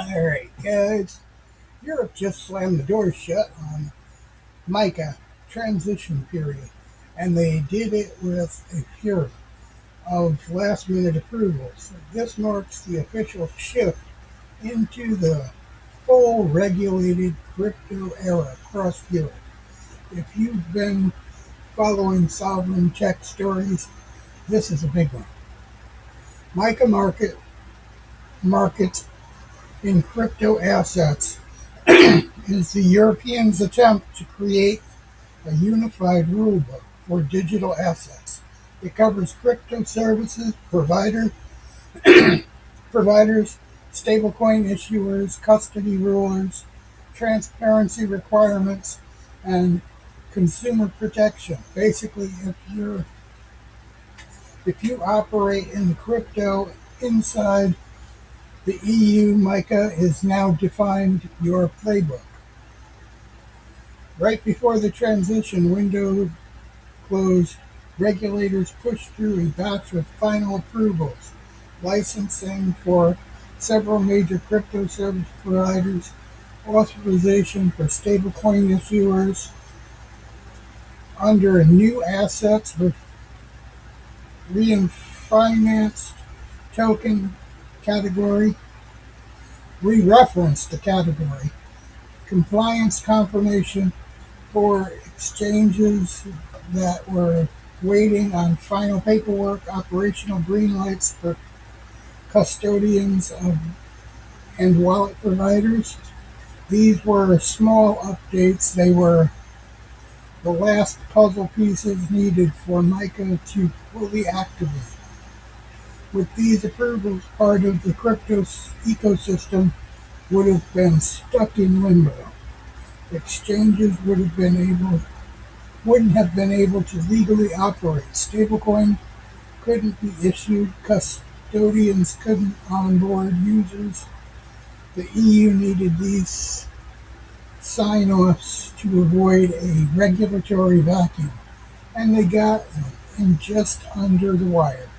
Alright guys, Europe just slammed the doors shut on MiCA transition period, and they did it with a fury of last minute approvals. This marks the official shift into the full regulated crypto era across Europe. If you've been following sovereign tech stories, this is a big one. MiCA markets in crypto assets is the Europeans' attempt to create a unified rulebook for digital assets. It covers crypto services, providers, stablecoin issuers, custody rulers, transparency requirements, and consumer protection. Basically, if you operate in the crypto inside the EU, MiCA is now defined your playbook. Right before the transition window closed, regulators pushed through a batch of final approvals, licensing for several major crypto service providers, authorization for stablecoin issuers under new assets with refinanced token category, re-referenced the category, compliance confirmation for exchanges that were waiting on final paperwork, operational green lights for custodians and wallet providers. These were small updates. They were the last puzzle pieces needed for MiCA to fully activate. With these approvals, part of the crypto ecosystem would have been stuck in limbo. Exchanges wouldn't have been able to legally operate. Stablecoin couldn't be issued. Custodians couldn't onboard users. The EU needed these sign-offs to avoid a regulatory vacuum, and they got them in just under the wire.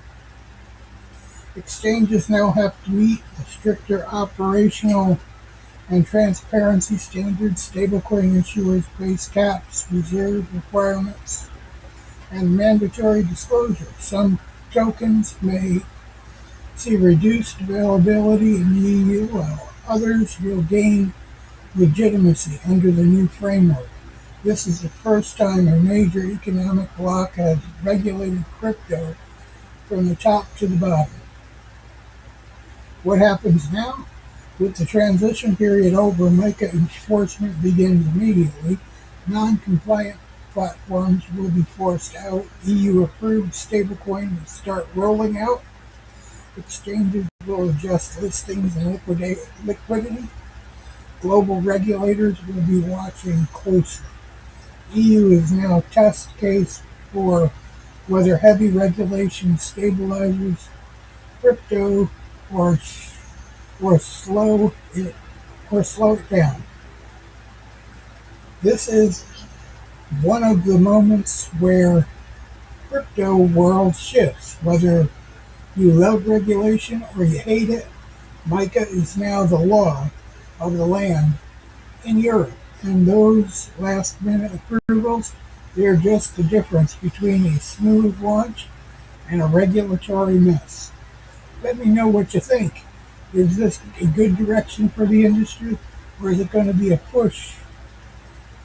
Exchanges now have to meet the stricter operational and transparency standards. Stablecoin issuers face caps, reserve requirements, and mandatory disclosure. Some tokens may see reduced availability in the EU, while others will gain legitimacy under the new framework. This is the first time a major economic bloc has regulated crypto from the top to the bottom. What happens now? With the transition period over, MiCA enforcement begins immediately. Non-compliant platforms will be forced out. EU-approved stablecoin will start rolling out. Exchanges will adjust listings and liquidity. Global regulators will be watching closely. EU is now a test case for whether heavy regulation stabilizes crypto or slow it down. This is one of the moments where crypto world shifts. Whether you love regulation or you hate it, MiCA is now the law of the land in Europe. And those last minute approvals, they're just the difference between a smooth launch and a regulatory mess. Let me know what you think. Is this a good direction for the industry, or is it going to be a push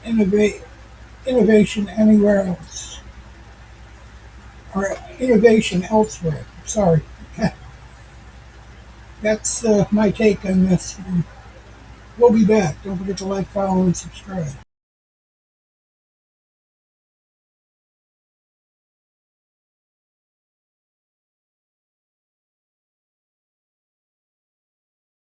innovation anywhere else, or innovation elsewhere? Sorry. That's my take on this. We'll be back. Don't forget to like, follow, and subscribe.